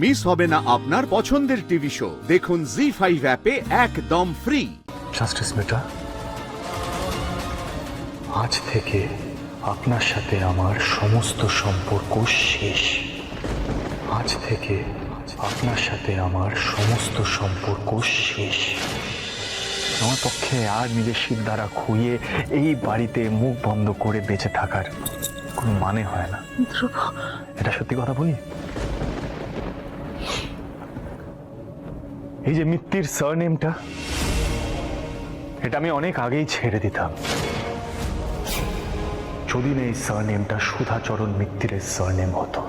Miss হবে না আপনার পছন্দের টিভি শো। দেখুন জি5 অ্যাপে একদম ফ্রি। জাস্টিস মেটা, আজ থেকে আপনার সাথে আমার সমস্ত সম্পর্ক শেষ। আজ থেকে আপনার সাথে আমার সমস্ত সম্পর্ক শেষ। আমার পক্ষে আর নিজের শির দ্বারা খুইয়ে এই বাড়িতে মুখ বন্ধ করে বেঁচে থাকার কোনো মানে হয় না। এটা সত্যি কথা বলি, এই যে মিত্তির সারনেমটা, এটা আমি অনেক আগেই ছেড়ে দিতাম যদি না এই সারনেমটা সুধাচরণ মিত্তিরের সারনেম হতো।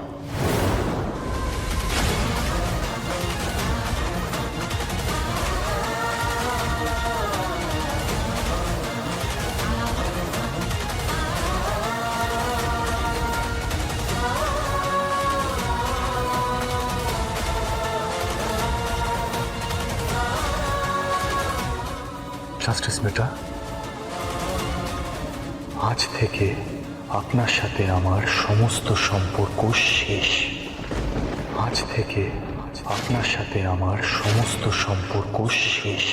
জাস্টিস বেটা, আজ থেকে আপনার সাথে আমার সমস্ত সম্পর্ক শেষ। আজ থেকে আপনার সাথে আমার সমস্ত সম্পর্ক শেষ।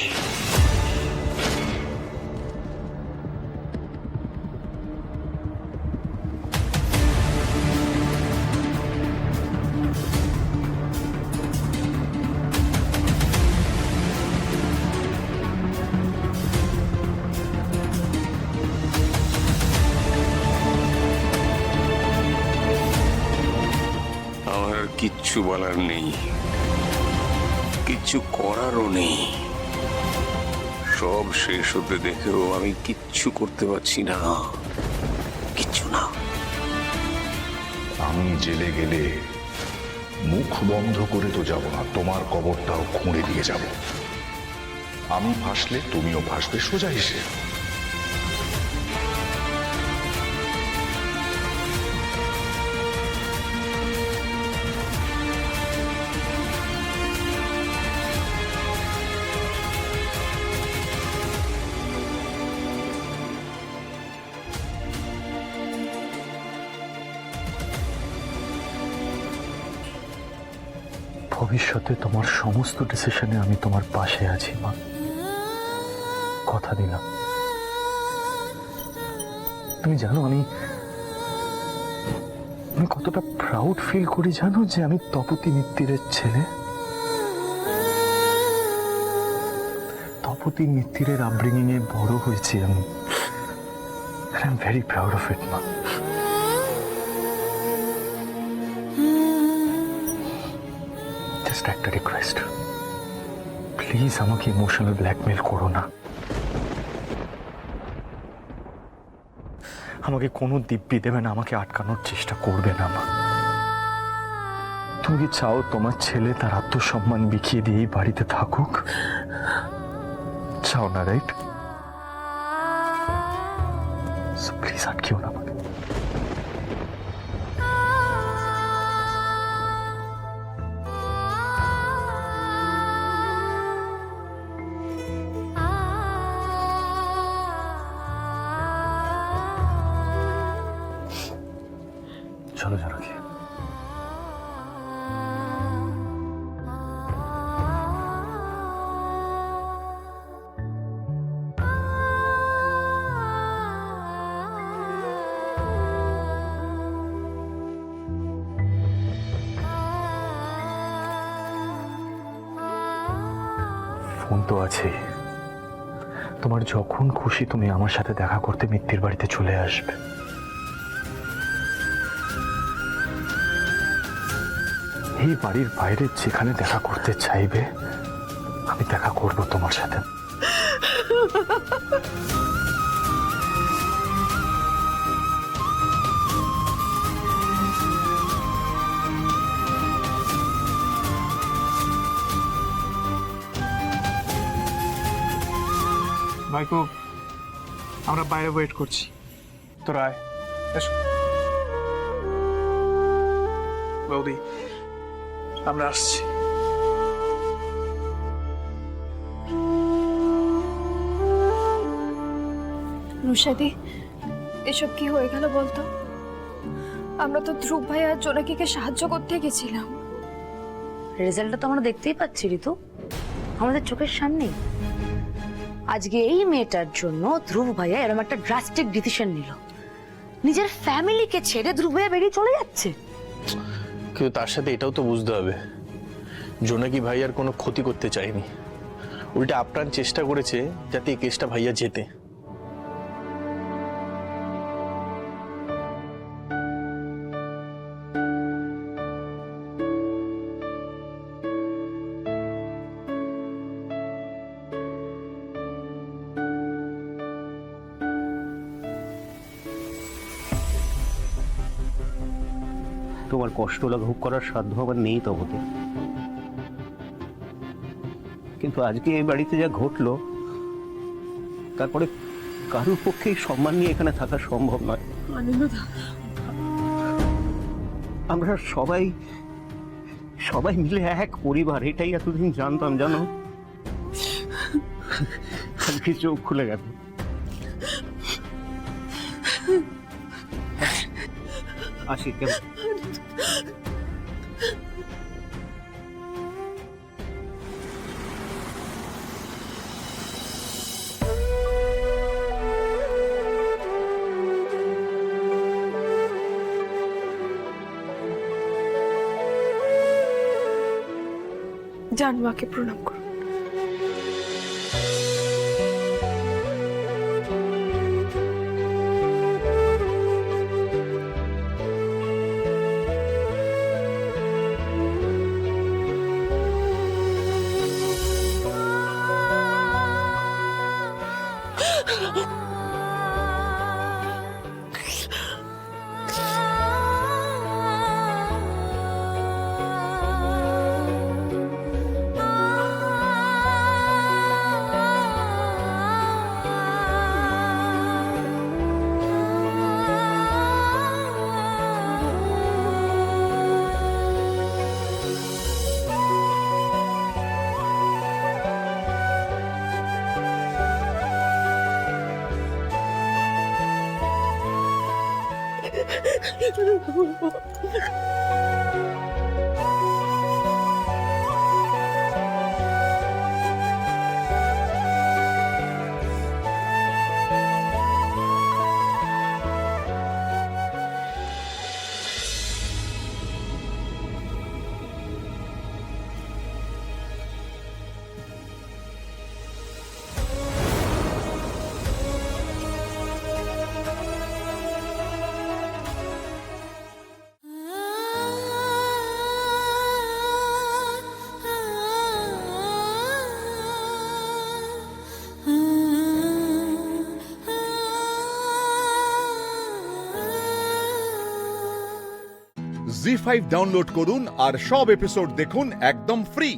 আমার আর কিচ্ছু বলার নেই, কিচ্ছু করারও নেই। সব শেষ হতে দেখেও আমি কিচ্ছু করতে পারছি না, কিচ্ছু না। আমি জেলে গেলে মুখ বন্ধ করে তো যাব না, তোমার কবরটাও খুঁড়ে দিয়ে যাব। আমি ফাঁসলে তুমিও ফাঁসবে, সোজা হিসেবে। ভবিষ্যতে তোমার সমস্ত ডিসিশনে আমি তোমার পাশে আছি মা, কথা দিলাম। তুমি জানো আমি কতটা প্রাউড ফিল করি জানো, যে আমি তপতী মিত্তিরের ছেলে। তপতী মিত্তিরের আপব্রিঙ্গিং এ বড় হয়েছি আমি। I am very proud of it মা। একটা রিকোয়েস্ট, প্লিজ আমাকে ইমোশনাল ব্ল্যাকমেল করো না। আমাকে কোনো দিব্যি দেবে না, আমাকে আটকানোর চেষ্টা করবে না মা। তুমি কি চাও তোমার ছেলে তার আত্মসম্মান বিকিয়ে দিয়ে এই বাড়িতে থাকুক? চাও না, রাইট? প্লিজ আটকিও না আমাকে। চলো জানকী। ফোন তো আছে, তোমার যখন খুশি তুমি আমার সাথে দেখা করতে মিত্তির বাড়িতে চলে আসবে। এই বাড়ির বাইরে যেখানে দেখা করতে চাইবে আমি দেখা করব তোমার সাথে। ভাইকো, আমরা বাইরে ওয়েট করছি, তোরা আয়। এসো বৌদি, আমরা আসছি। রুশাদি, এসব কি হয়ে গেল বলতো? আমরা তো ধ্রুব ভাই আর জোনাকিকে সাহায্য করতে গেছিলাম। রেজাল্টটা তো আমরা দেখতেই পাচ্ছি ঋতু, আমাদের চোখের সামনেই। আজকে এই মেয়েটার জন্য ধ্রুব ভাইয়া এরকম একটা ড্রাস্টিক ডিসিশন নিল, নিজের ফ্যামিলিকে ছেড়ে ধ্রুব ভাইয়া বেরিয়ে চলে যাচ্ছে। কিন্তু তার সাথে এটাও তো বুঝতে হবে, জোনাকি ভাইয়ার কোনো ক্ষতি করতে চায়নি, উল্টে আপ্রাণ চেষ্টা করেছে যাতে এই কেসটা ভাইয়া জেতে। তোমার কষ্ট লাঘব করার সাধ্য আমার নেই তবতে, কিন্তু আজকে এই বাড়িতে যা ঘটলো তারপরে কারোর পক্ষে সম্মান নিয়ে এখানে থাকা সম্ভব নয়। আমরা সবাই সবাই মিলে এক পরিবার, এটাই এতদিন জানতাম জানো। আজকে চোখ খুলে গেল। আসি কেমন? যান, মাকে প্রণাম করুন। জি5 ডাউনলোড করুন আর সব এপিসোড দেখুন একদম ফ্রি।